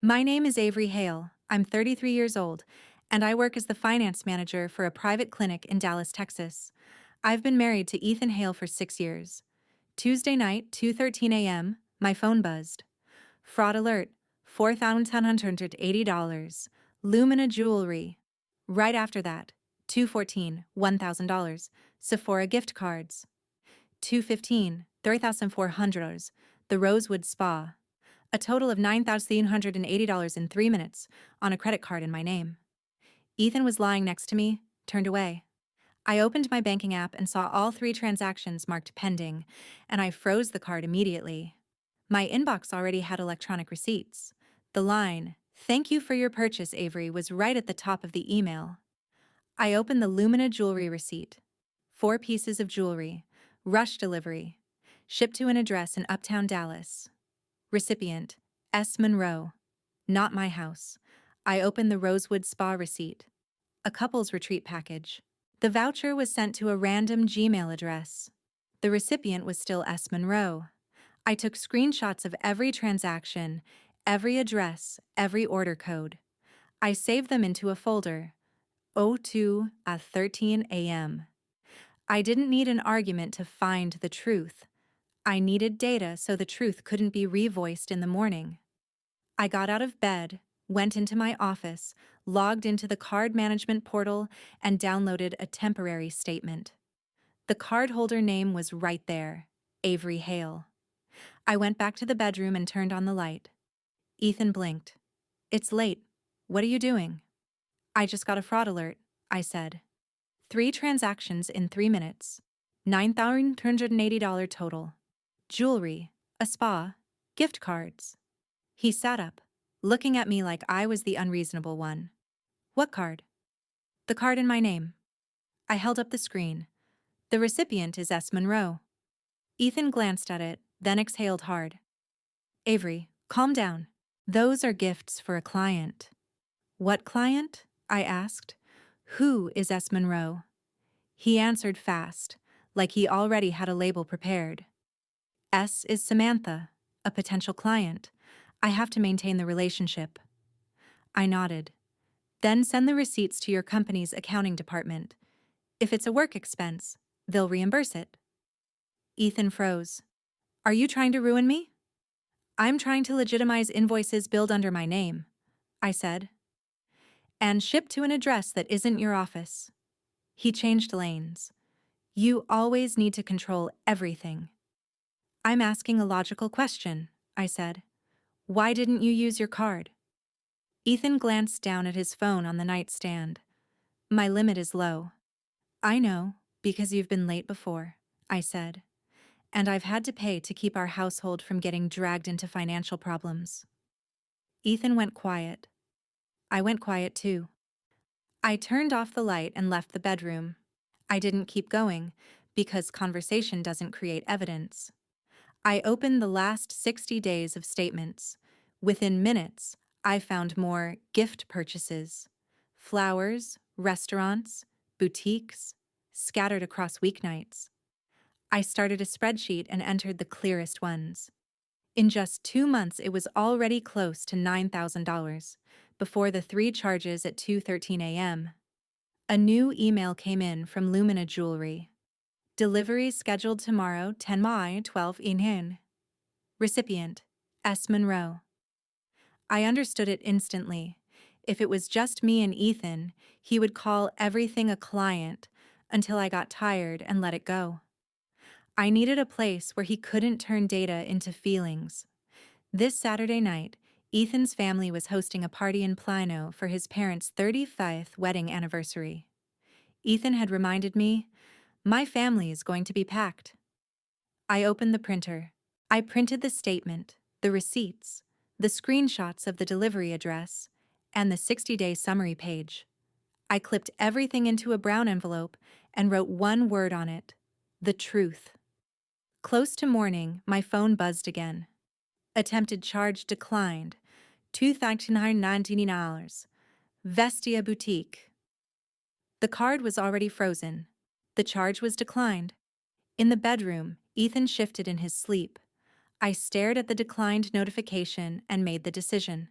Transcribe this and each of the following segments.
My name is Avery Hale. I'm 33 years old, and I work as the finance manager for a private clinic in Dallas, Texas. I've been married to Ethan Hale for 6 years. Tuesday night, 2:13 a.m., my phone buzzed. Fraud alert, $4,780. Lumina Jewelry. Right after that, 2:14, $1,000. Sephora gift cards. 2:15, $3,400. The Rosewood Spa. A total of $9,380 in 3 minutes on a credit card in my name. Ethan was lying next to me, turned away. I opened my banking app and saw all three transactions marked pending, and I froze the card immediately. My inbox already had electronic receipts. The line, "Thank you for your purchase, Avery," was right at the top of the email. I opened the Lumina jewelry receipt. 4 pieces of jewelry. Rush delivery. Shipped to an address in Uptown Dallas. Recipient, S. Monroe. Not my house. I opened the Rosewood Spa receipt. A couple's retreat package. The voucher was sent to a random Gmail address. The recipient was still S. Monroe. I took screenshots of every transaction, every address, every order code. I saved them into a folder. 02 at 13 a.m. I didn't need an argument to find the truth. I needed data so the truth couldn't be revoiced in the morning. I got out of bed, went into my office, logged into the card management portal, and downloaded a temporary statement. The cardholder name was right there, Avery Hale. I went back to the bedroom and turned on the light. Ethan blinked. "It's late. What are you doing?" "I just got a fraud alert," I said. 3 transactions in 3 minutes. $9,280 total. Jewelry, a spa, gift cards. He sat up, looking at me like I was the unreasonable one. "What card?" "The card in my name." I held up the screen. "The recipient is S. Monroe." Ethan glanced at it, then exhaled hard. "Avery, calm down. Those are gifts for a client." "What client?" I asked. "Who is S. Monroe?" He answered fast, like he already had a label prepared. "S is Samantha, a potential client. I have to maintain the relationship." I nodded. "Then send the receipts to your company's accounting department. If it's a work expense, they'll reimburse it." Ethan froze. "Are you trying to ruin me?" "I'm trying to legitimize invoices billed under my name," I said. "And shipped to an address that isn't your office." He changed lanes. "You always need to control everything." "I'm asking a logical question," I said. "Why didn't you use your card?" Ethan glanced down at his phone on the nightstand. "My limit is low." "I know, because you've been late before," I said. "And I've had to pay to keep our household from getting dragged into financial problems." Ethan went quiet. I went quiet too. I turned off the light and left the bedroom. I didn't keep going, because conversation doesn't create evidence. I opened the last 60 days of statements. Within minutes, I found more gift purchases. Flowers, restaurants, boutiques, scattered across weeknights. I started a spreadsheet and entered the clearest ones. In just 2 months, it was already close to $9,000, before the 3 charges at 2:13 a.m. A new email came in from Lumina Jewelry. "Delivery scheduled tomorrow, 10 May, 12 in. Recipient, S. Monroe." I understood it instantly. If it was just me and Ethan, he would call everything a client until I got tired and let it go. I needed a place where he couldn't turn data into feelings. This Saturday night, Ethan's family was hosting a party in Plano for his parents' 35th wedding anniversary. Ethan had reminded me, "My family is going to be packed." I opened the printer. I printed the statement, the receipts, the screenshots of the delivery address, and the 60-day summary page. I clipped everything into a brown envelope and wrote one word on it: the truth. Close to morning, my phone buzzed again. Attempted charge declined. $2,990. Vestia Boutique. The card was already frozen. The charge was declined. In the bedroom, Ethan shifted in his sleep. I stared at the declined notification and made the decision.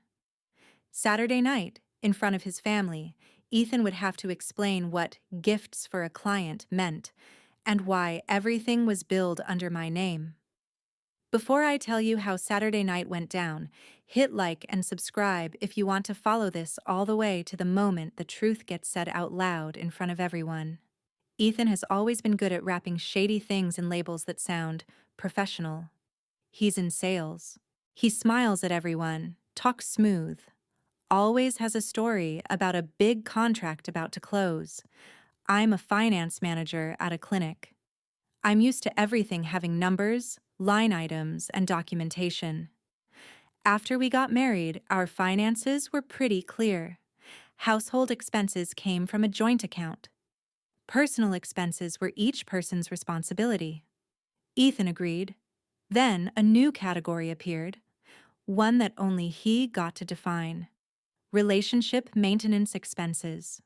Saturday night, in front of his family, Ethan would have to explain what gifts for a client meant and why everything was billed under my name. Before I tell you how Saturday night went down, hit like and subscribe if you want to follow this all the way to the moment the truth gets said out loud in front of everyone. Ethan has always been good at wrapping shady things in labels that sound professional. He's in sales. He smiles at everyone, talks smooth, always has a story about a big contract about to close. I'm a finance manager at a clinic. I'm used to everything having numbers, line items, and documentation. After we got married, our finances were pretty clear. Household expenses came from a joint account. Personal expenses were each person's responsibility. Ethan agreed. Then a new category appeared, one that only he got to define: relationship maintenance expenses.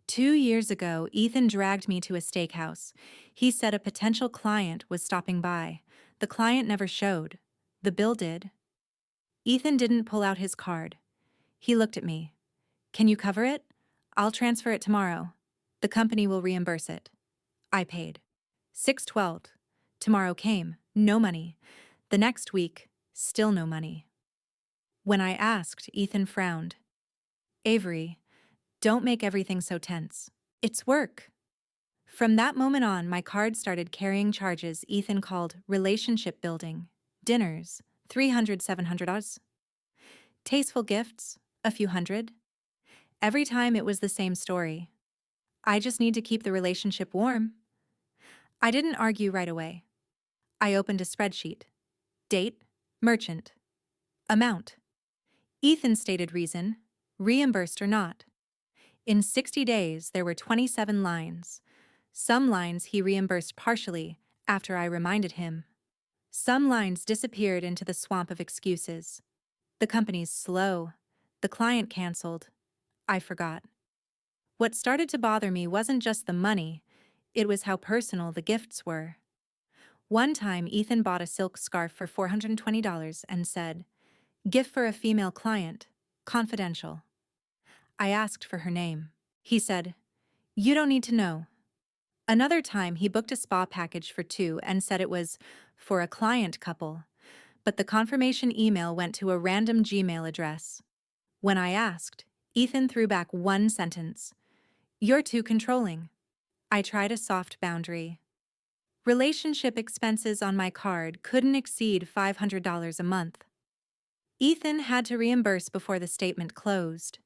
2 years ago, Ethan dragged me to a steakhouse. He said a potential client was stopping by. The client never showed. The bill did. Ethan didn't pull out his card. He looked at me. "Can you cover it? I'll transfer it tomorrow. The company will reimburse it." I paid. 6/12. Tomorrow came. No money. The next week, still no money. When I asked, Ethan frowned. "Avery, don't make everything so tense. It's work." From that moment on, my card started carrying charges Ethan called relationship building, dinners, 300, 700 tasteful gifts, a few hundred. Every time it was the same story. I just need to keep the relationship warm. I didn't argue right away. I opened a spreadsheet. Date, merchant, amount. Ethan stated reason, reimbursed or not. In 60 days, there were 27 lines. Some lines he reimbursed partially after I reminded him. Some lines disappeared into the swamp of excuses. The company's slow. The client canceled. I forgot. What started to bother me wasn't just the money, it was how personal the gifts were. One time, Ethan bought a silk scarf for $420 and said, "Gift for a female client, confidential." I asked for her name. He said, "You don't need to know." Another time, he booked a spa package for two and said it was for a client couple, but the confirmation email went to a random Gmail address. When I asked, Ethan threw back one sentence: "You're too controlling." I tried a soft boundary. Relationship expenses on my card couldn't exceed $500 a month. Ethan had to reimburse before the statement closed.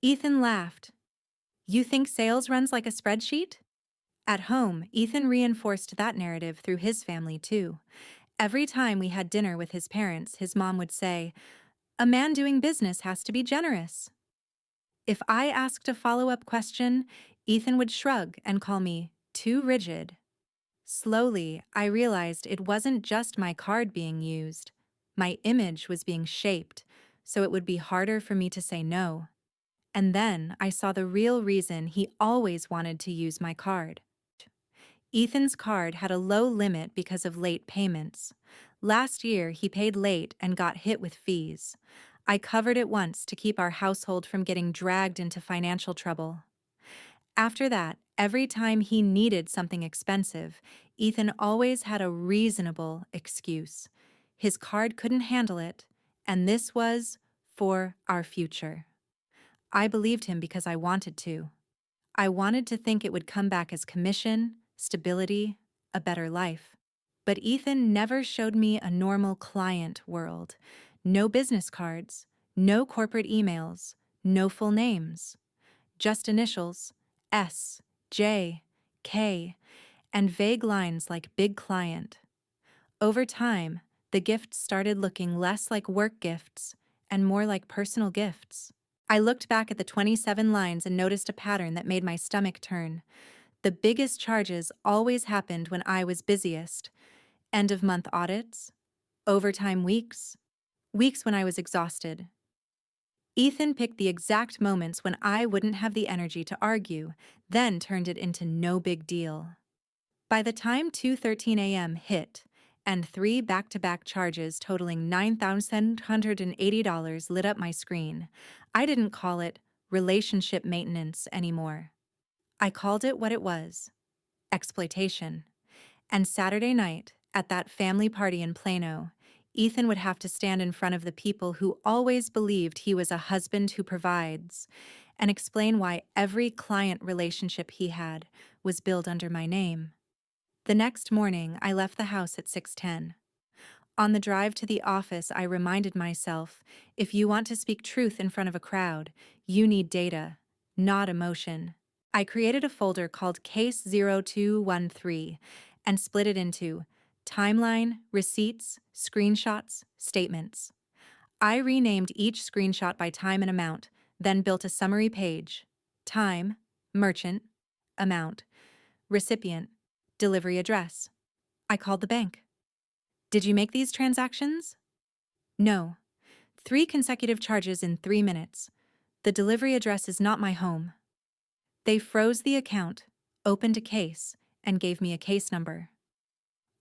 Ethan laughed. "You think sales runs like a spreadsheet?" At home, Ethan reinforced that narrative through his family too. Every time we had dinner with his parents, his mom would say, "A man doing business has to be generous." If I asked a follow-up question, Ethan would shrug and call me too rigid. Slowly, I realized it wasn't just my card being used. My image was being shaped, so it would be harder for me to say no. And then I saw the real reason he always wanted to use my card. Ethan's card had a low limit because of late payments. Last year, he paid late and got hit with fees. I covered it once to keep our household from getting dragged into financial trouble. After that, every time he needed something expensive, Ethan always had a reasonable excuse. His card couldn't handle it, and this was for our future. I believed him because I wanted to. I wanted to think it would come back as commission, stability, a better life. But Ethan never showed me a normal client world. No business cards, no corporate emails, no full names. Just initials, S, J, K, and vague lines like big client. Over time, the gifts started looking less like work gifts and more like personal gifts. I looked back at the 27 lines and noticed a pattern that made my stomach turn. The biggest charges always happened when I was busiest. End-of-month audits, overtime weeks, weeks when I was exhausted. Ethan picked the exact moments when I wouldn't have the energy to argue, then turned it into no big deal. By the time 2:13 a.m. hit, and 3 back-to-back charges totaling $9,180 lit up my screen. I didn't call it relationship maintenance anymore. I called it what it was: exploitation. And Saturday night, at that family party in Plano, Ethan would have to stand in front of the people who always believed he was a husband who provides and explain why every client relationship he had was billed under my name. The next morning, I left the house at 6:10. On the drive to the office, I reminded myself, if you want to speak truth in front of a crowd, you need data, not emotion. I created a folder called Case 0213 and split it into timeline, receipts, screenshots, statements. I renamed each screenshot by time and amount, then built a summary page: time, merchant, amount, recipient, delivery address. I called the bank. Did you make these transactions? No. 3 consecutive charges in 3 minutes. The delivery address is not my home. They froze the account, opened a case, and gave me a case number.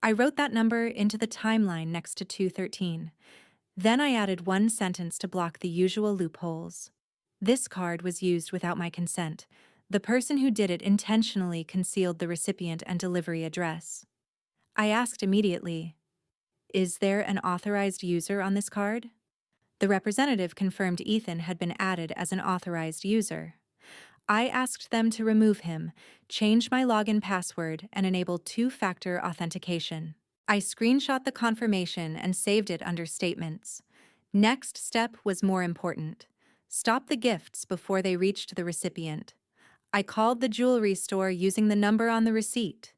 I wrote that number into the timeline next to 213. Then I added one sentence to block the usual loopholes. This card was used without my consent. The person who did it intentionally concealed the recipient and delivery address. I asked immediately, "Is there an authorized user on this card?" The representative confirmed Ethan had been added as an authorized user. I asked them to remove him, change my login password, and enable two-factor authentication. I screenshot the confirmation and saved it under statements. Next step was more important: stop the gifts before they reached the recipient. I called the jewelry store using the number on the receipt,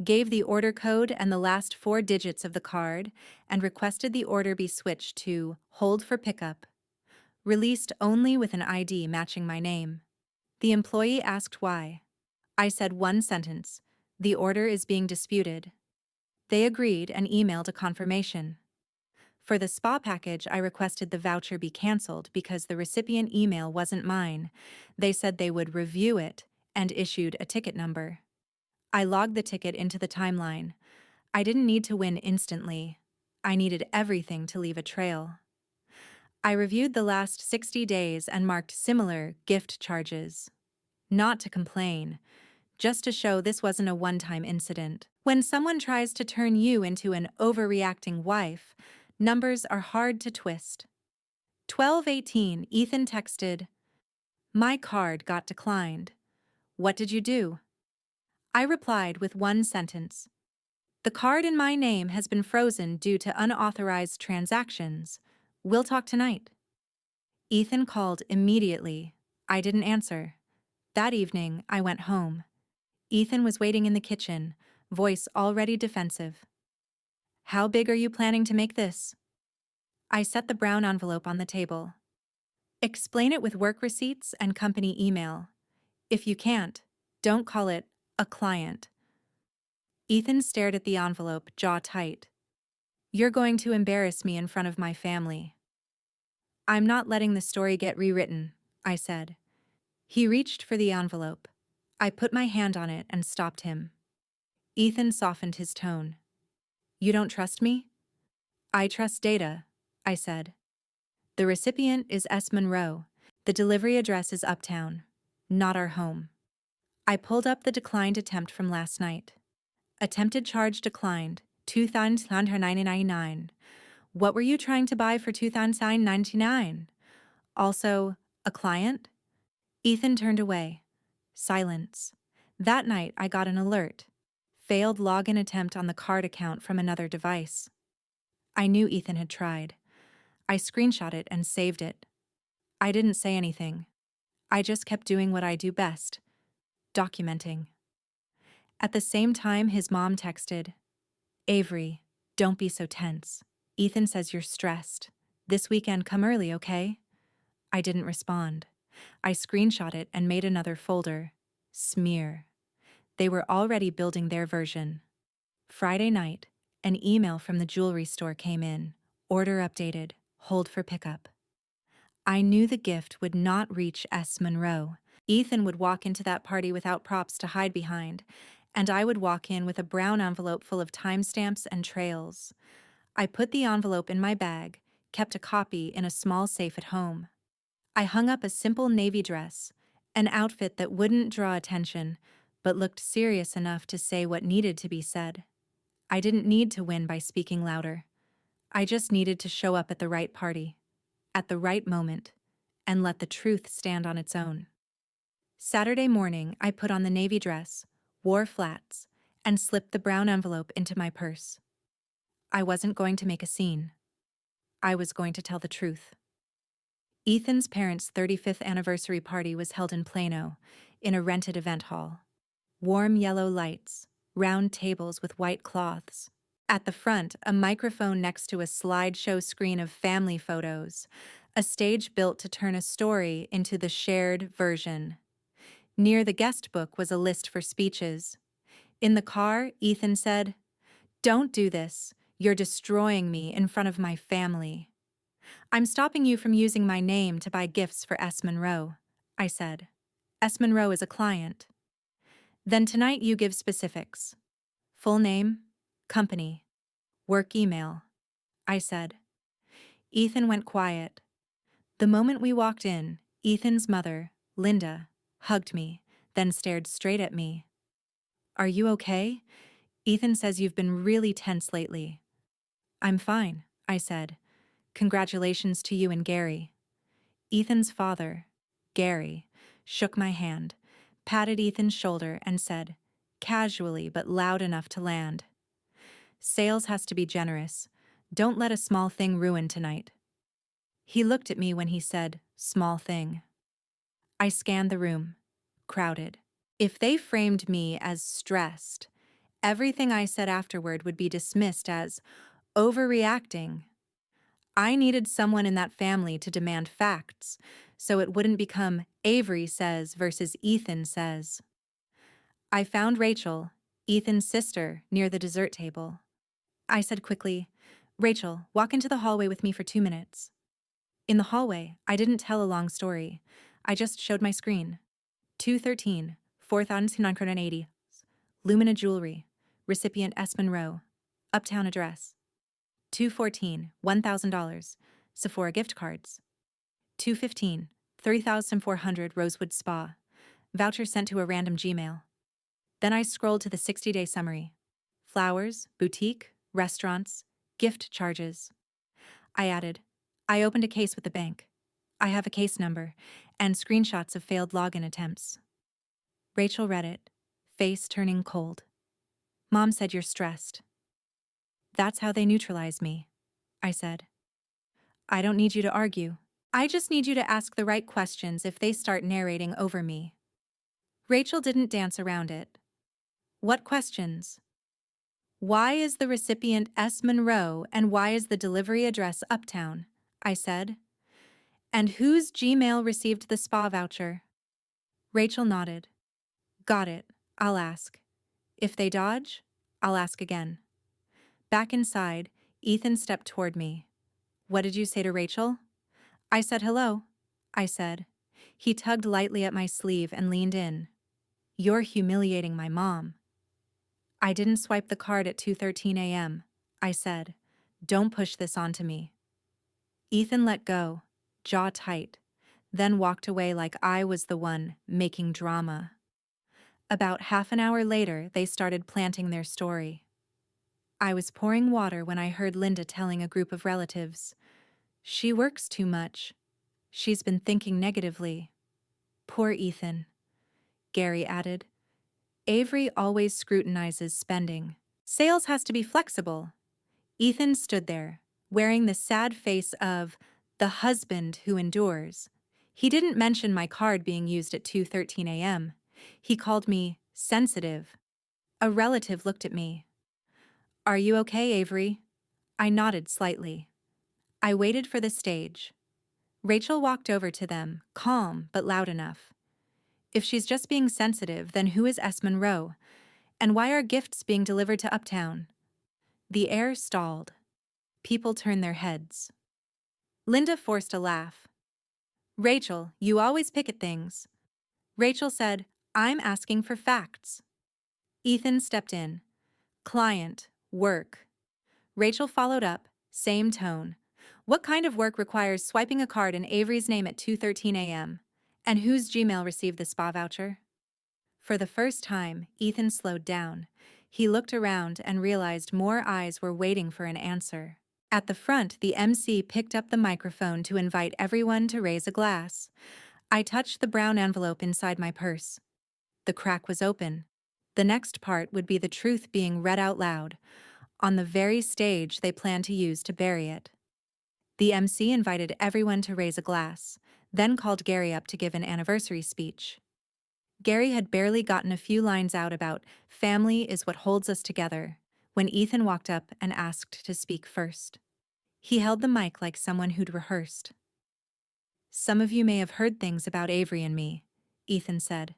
gave the order code and the last 4 digits of the card, and requested the order be switched to hold for pickup, released only with an ID matching my name. The employee asked why. I said one sentence: "The order is being disputed." They agreed and emailed a confirmation. For the spa package, I requested the voucher be canceled because the recipient email wasn't mine. They said they would review it and issued a ticket number. I logged the ticket into the timeline. I didn't need to win instantly. I needed everything to leave a trail. I reviewed the last 60 days and marked similar gift charges. Not to complain, just to show this wasn't a one-time incident. When someone tries to turn you into an overreacting wife, numbers are hard to twist. 12:18, Ethan texted, "My card got declined. What did you do?" I replied with one sentence: "The card in my name has been frozen due to unauthorized transactions. We'll talk tonight." Ethan called immediately. I didn't answer. That evening, I went home. Ethan was waiting in the kitchen, voice already defensive. "How big are you planning to make this?" I set the brown envelope on the table. "Explain it with work receipts and company email. If you can't, don't call it a client." Ethan stared at the envelope, jaw tight. "You're going to embarrass me in front of my family." "I'm not letting the story get rewritten," I said. He reached for the envelope. I put my hand on it and stopped him. Ethan softened his tone. "You don't trust me?" "I trust data," I said. "The recipient is S. Monroe. The delivery address is Uptown, not our home." I pulled up the declined attempt from last night. Attempted charge declined, $2,999. What were you trying to buy for $2,999? Also, a client? Ethan turned away. Silence. That night, I got an alert. Failed login attempt on the card account from another device. I knew Ethan had tried. I screenshot it and saved it. I didn't say anything. I just kept doing what I do best: documenting. At the same time, his mom texted, "Avery, don't be so tense. Ethan says you're stressed. This weekend, come early, okay?" I didn't respond. I screenshot it and made another folder. Smear. They were already building their version. Friday night, an email from the jewelry store came in. Order updated. Hold for pickup. I knew the gift would not reach S. Monroe. Ethan would walk into that party without props to hide behind, and I would walk in with a brown envelope full of timestamps and trails. I put the envelope in my bag, kept a copy in a small safe at home. I hung up a simple navy dress, an outfit that wouldn't draw attention, but looked serious enough to say what needed to be said. I didn't need to win by speaking louder. I just needed to show up at the right party, at the right moment, and let the truth stand on its own. Saturday morning, I put on the navy dress, wore flats, and slipped the brown envelope into my purse. I wasn't going to make a scene. I was going to tell the truth. Ethan's parents' 35th anniversary party was held in Plano, in a rented event hall. Warm yellow lights, round tables with white cloths. At the front, a microphone next to a slideshow screen of family photos, a stage built to turn a story into the shared version. Near the guest book was a list for speeches. In the car, Ethan said, "Don't do this. You're destroying me in front of my family." "I'm stopping you from using my name to buy gifts for S. Monroe," I said. "S. Monroe is a client." "Then tonight you give specifics. Full name, company, work email," I said. Ethan went quiet. The moment we walked in, Ethan's mother, Linda, hugged me, then stared straight at me. "Are you okay? Ethan says you've been really tense lately." "I'm fine," I said. "Congratulations to you and Gary." Ethan's father, Gary, shook my hand, patted Ethan's shoulder, and said, casually but loud enough to land, "Sales has to be generous. Don't let a small thing ruin tonight." He looked at me when he said, "small thing." I scanned the room. Crowded. If they framed me as stressed, everything I said afterward would be dismissed as overreacting. I needed someone in that family to demand facts, so it wouldn't become Avery says versus Ethan says. I found Rachel, Ethan's sister, near the dessert table. I said quickly, "Rachel, walk into the hallway with me for 2 minutes." In the hallway, I didn't tell a long story. I just showed my screen. 213, 4,980. Lumina Jewelry. Recipient S. Monroe. Uptown address. 214, $1,000. Sephora gift cards. 215, 3,400 Rosewood Spa. Voucher sent to a random Gmail. Then I scrolled to the 60-day summary. Flowers, boutique, restaurants, gift charges. I added, "I opened a case with the bank. I have a case number and screenshots of failed login attempts." Rachel read it, face turning cold. "Mom said you're stressed." "That's how they neutralize me," I said. "I don't need you to argue. I just need you to ask the right questions if they start narrating over me." Rachel didn't dance around it. "What questions?" "Why is the recipient S. Monroe and why is the delivery address Uptown?" I said. "And whose Gmail received the spa voucher?" Rachel nodded. "Got it. I'll ask. If they dodge, I'll ask again." Back inside, Ethan stepped toward me. "What did you say to Rachel?" "I said hello," I said. He tugged lightly at my sleeve and leaned in. "You're humiliating my mom." "I didn't swipe the card at 2:13 a.m., I said. "Don't push this onto me." Ethan let go, jaw tight, then walked away like I was the one making drama. About half an hour later, they started planting their story. I was pouring water when I heard Linda telling a group of relatives, "She works too much. She's been thinking negatively." "Poor Ethan," Gary added. "Avery always scrutinizes spending. Sales has to be flexible." Ethan stood there, wearing the sad face of the husband who endures. He didn't mention my card being used at 2:13 a.m. He called me sensitive. A relative looked at me. "Are you okay, Avery?" I nodded slightly. I waited for the stage. Rachel walked over to them, calm but loud enough. "If she's just being sensitive, then who is S. Monroe? And why are gifts being delivered to Uptown?" The air stalled. People turned their heads. Linda forced a laugh. "Rachel, you always pick at things." Rachel said, "I'm asking for facts." Ethan stepped in. Client, work. Rachel followed up, same tone. What kind of work requires swiping a card in Avery's name at 2:13 a.m.? And whose Gmail received the spa voucher? For the first time, Ethan slowed down. He looked around and realized more eyes were waiting for an answer. At the front, the MC picked up the microphone to invite everyone to raise a glass. I touched the brown envelope inside my purse. The crack was open. The next part would be the truth being read out loud, on the very stage they planned to use to bury it. The MC invited everyone to raise a glass, then called Gary up to give an anniversary speech. Gary had barely gotten a few lines out about "family is what holds us together" when Ethan walked up and asked to speak first. He held the mic like someone who'd rehearsed. "Some of you may have heard things about Avery and me," Ethan said.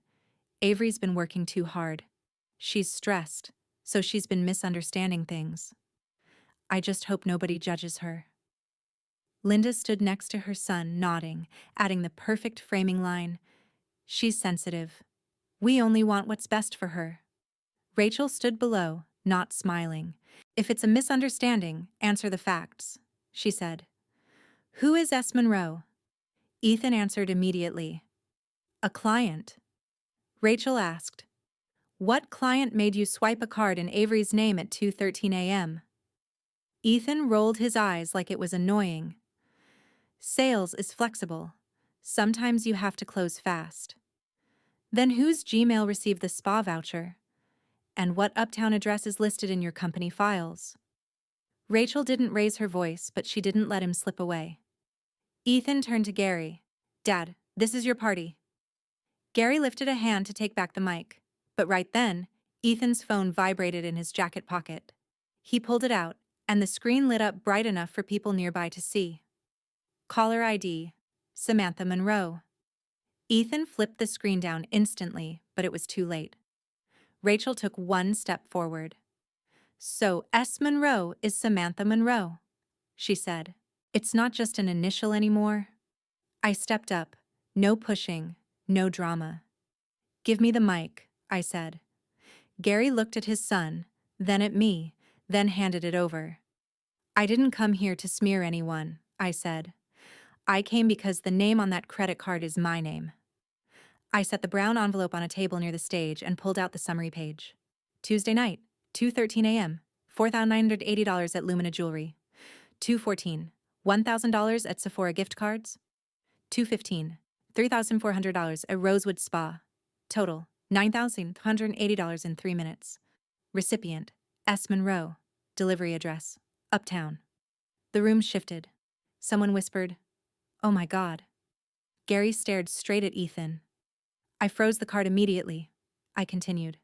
"Avery's been working too hard. She's stressed, so she's been misunderstanding things. I just hope nobody judges her." Linda stood next to her son, nodding, adding the perfect framing line, "She's sensitive. We only want what's best for her." Rachel stood below, not smiling. "If it's a misunderstanding, answer the facts," she said. "Who is S. Monroe?" Ethan answered immediately. "A client." Rachel asked, "What client made you swipe a card in Avery's name at 2:13 a.m.? Ethan rolled his eyes like it was annoying. "Sales is flexible. Sometimes you have to close fast." "Then whose Gmail received the spa voucher? And what uptown address is listed in your company files?" Rachel didn't raise her voice, but she didn't let him slip away. Ethan turned to Gary. "Dad, this is your party." Gary lifted a hand to take back the mic, but right then, Ethan's phone vibrated in his jacket pocket. He pulled it out, and the screen lit up bright enough for people nearby to see. Caller ID, Samantha Monroe. Ethan flipped the screen down instantly, but it was too late. Rachel took one step forward. "So S. Monroe is Samantha Monroe," she said. "It's not just an initial anymore." I stepped up. No pushing, no drama. "Give me the mic," I said. Gary looked at his son, then at me, then handed it over. "I didn't come here to smear anyone," I said. "I came because the name on that credit card is my name." I set the brown envelope on a table near the stage and pulled out the summary page. Tuesday night, 2:13 a.m., $4,980 at Lumina Jewelry. 2:14, $1,000 at Sephora gift cards. 2:15, $3,400 at Rosewood Spa. Total, $9,180 in 3 minutes. Recipient, S. Monroe. Delivery address, Uptown. The room shifted. Someone whispered, "Oh my God." Gary stared straight at Ethan. "I froze the card immediately," I continued.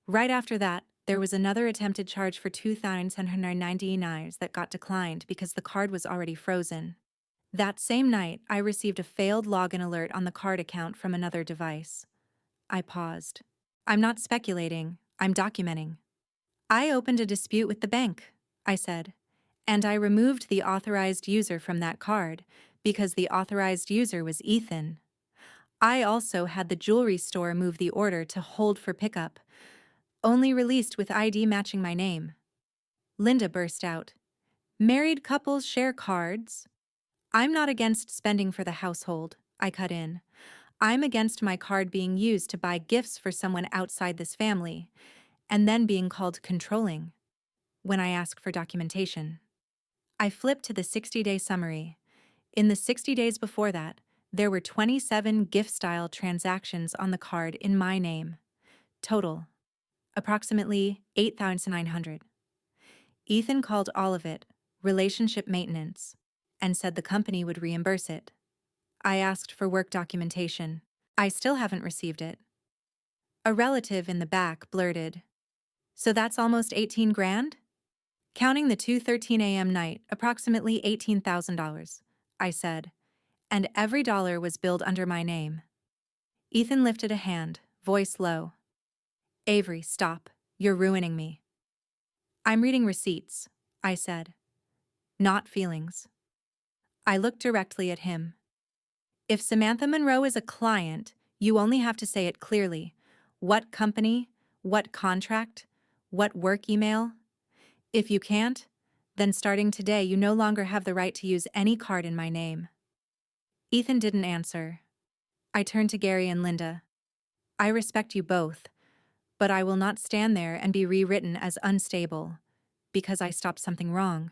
"Right after that, there was another attempted charge for $2,799 that got declined because the card was already frozen. That same night, I received a failed login alert on the card account from another device." I paused. "I'm not speculating, I'm documenting." "I opened a dispute with the bank," I said, "and I removed the authorized user from that card because the authorized user was Ethan. I also had the jewelry store move the order to hold for pickup, only released with ID matching my name." Linda burst out, "Married couples share cards?" "I'm not against spending for the household," I cut in. "I'm against my card being used to buy gifts for someone outside this family, and then being called controlling when I ask for documentation." I flipped to the 60-day summary. In the 60 days before that, there were 27 gift-style transactions on the card in my name. Total, approximately $8,900. Ethan called all of it relationship maintenance and said the company would reimburse it. I asked for work documentation. I still haven't received it. A relative in the back blurted, "So that's almost 18 grand? Counting the 2:13 a.m. night, approximately $18,000, I said, "and every dollar was billed under my name." Ethan lifted a hand, voice low. "Avery, stop. You're ruining me." "I'm reading receipts," I said, "not feelings." I looked directly at him. "If Samantha Monroe is a client, you only have to say it clearly. What company, What contract? What work email? If you can't, then starting today you no longer have the right to use any card in my name. Ethan didn't answer. I turned to Gary and Linda. I respect you both, but I will not stand there and be rewritten as unstable because I stopped something wrong.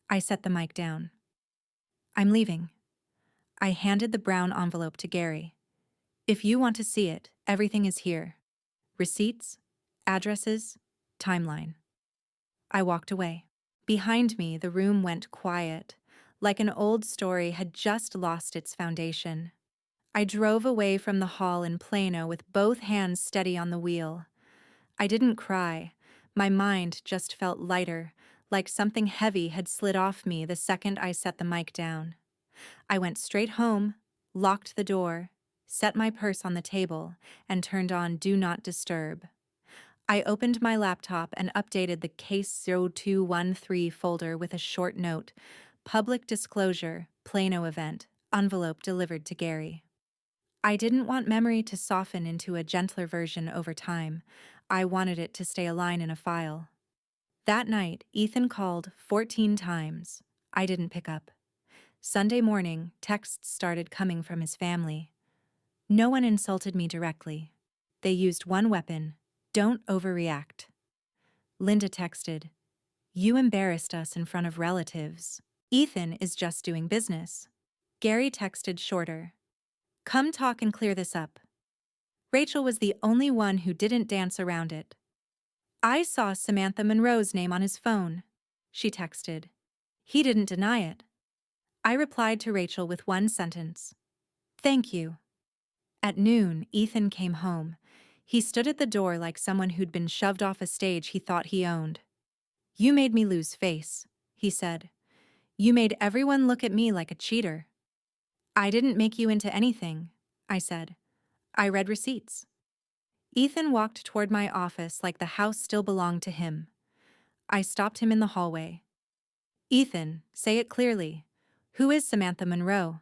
I set the mic down. I'm leaving. I handed the brown envelope to Gary. If you want to see it, everything is here. Receipts, addresses, timeline. I walked away. Behind me, the room went quiet, like an old story had just lost its foundation. I drove away from the hall in Plano with both hands steady on the wheel. I didn't cry. My mind just felt lighter, like something heavy had slid off me the second I set the mic down. I went straight home, locked the door, set my purse on the table, and turned on Do Not Disturb. I opened my laptop and updated the Case 0213 folder with a short note, Public Disclosure, Plano Event, envelope delivered to Gary. I didn't want memory to soften into a gentler version over time. I wanted it to stay a line in a file. That night, Ethan called 14 times. I didn't pick up. Sunday morning, texts started coming from his family. No one insulted me directly. They used one weapon: don't overreact. Linda texted, "You embarrassed us in front of relatives. Ethan is just doing business." Gary texted shorter, "Come talk and clear this up." Rachel was the only one who didn't dance around it. "I saw Samantha Monroe's name on his phone," she texted. He didn't deny it. I replied to Rachel with one sentence, "Thank you." At noon, Ethan came home. He stood at the door like someone who'd been shoved off a stage he thought he owned. "You made me lose face," he said. "You made everyone look at me like a cheater." "I didn't make you into anything," I said. "I read receipts." Ethan walked toward my office like the house still belonged to him. I stopped him in the hallway. "Ethan, say it clearly. Who is Samantha Monroe?"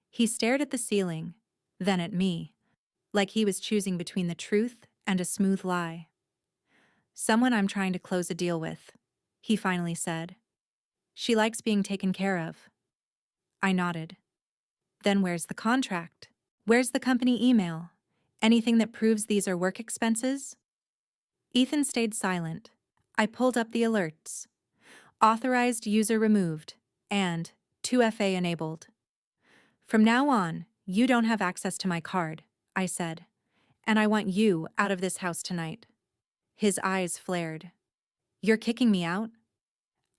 He stared at the ceiling, then at me, like he was choosing between the truth and a smooth lie. "Someone I'm trying to close a deal with," he finally said. "She likes being taken care of." I nodded. "Then where's the contract? Where's the company email? Anything that proves these are work expenses?" Ethan stayed silent. I pulled up the alerts. Authorized user removed, and 2FA enabled. "From now on, you don't have access to my card," I said, "and I want you out of this house tonight." His eyes flared. "You're kicking me out?"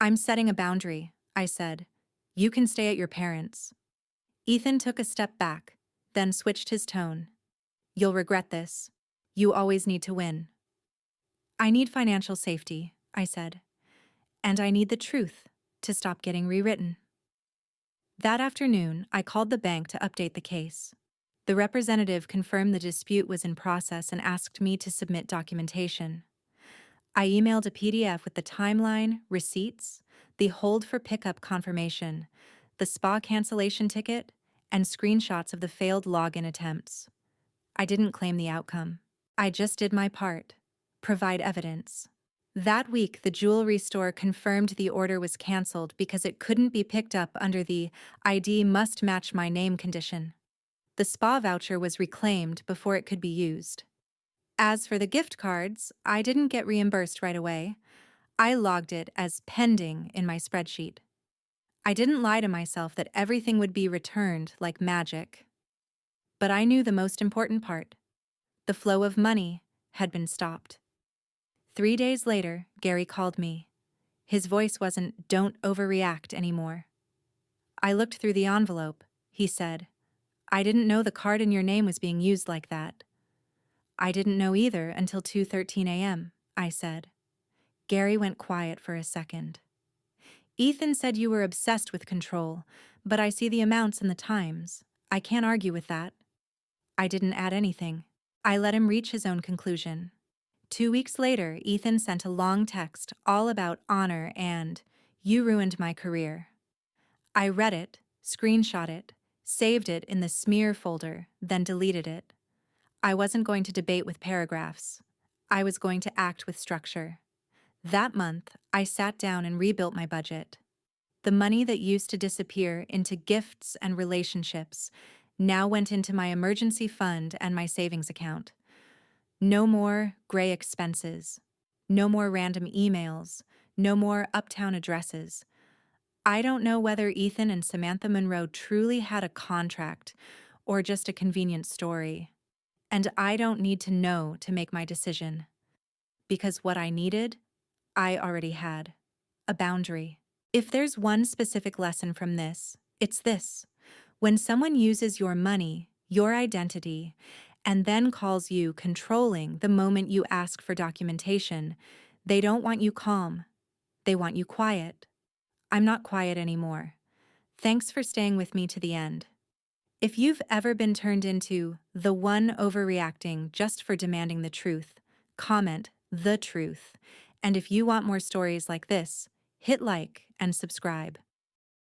"I'm setting a boundary," I said. "You can stay at your parents'." Ethan took a step back, then switched his tone. "You'll regret this. You always need to win." "I need financial safety," I said. "And I need the truth to stop getting rewritten." That afternoon, I called the bank to update the case. The representative confirmed the dispute was in process and asked me to submit documentation. I emailed a PDF with the timeline, receipts, the hold for pickup confirmation, the spa cancellation ticket, and screenshots of the failed login attempts. I didn't claim the outcome. I just did my part. Provide evidence. That week, the jewelry store confirmed the order was canceled because it couldn't be picked up under the ID must match my name condition. The spa voucher was reclaimed before it could be used. As for the gift cards, I didn't get reimbursed right away. I logged it as pending in my spreadsheet. I didn't lie to myself that everything would be returned like magic. But I knew the most important part. The flow of money had been stopped. 3 days later, Gary called me. His voice wasn't "don't overreact" anymore. "I looked through the envelope," he said. "I didn't know the card in your name was being used like that." "I didn't know either until 2:13 a.m., I said. Gary went quiet for a second. "Ethan said you were obsessed with control, but I see the amounts and the times. I can't argue with that." I didn't add anything. I let him reach his own conclusion. 2 weeks later, Ethan sent a long text all about honor and "you ruined my career." I read it, screenshot it, saved it in the smear folder, then deleted it. I wasn't going to debate with paragraphs. I was going to act with structure. That month, I sat down and rebuilt my budget. The money that used to disappear into gifts and relationships now went into my emergency fund and my savings account. No more gray expenses. No more random emails. No more uptown addresses. I don't know whether Ethan and Samantha Monroe truly had a contract or just a convenient story. And I don't need to know to make my decision. Because what I needed, I already had. A boundary. If there's one specific lesson from this, it's this. When someone uses your money, your identity, and then calls you controlling the moment you ask for documentation, they don't want you calm. They want you quiet. I'm not quiet anymore. Thanks for staying with me to the end. If you've ever been turned into the one overreacting just for demanding the truth, comment the truth. And if you want more stories like this, hit like and subscribe.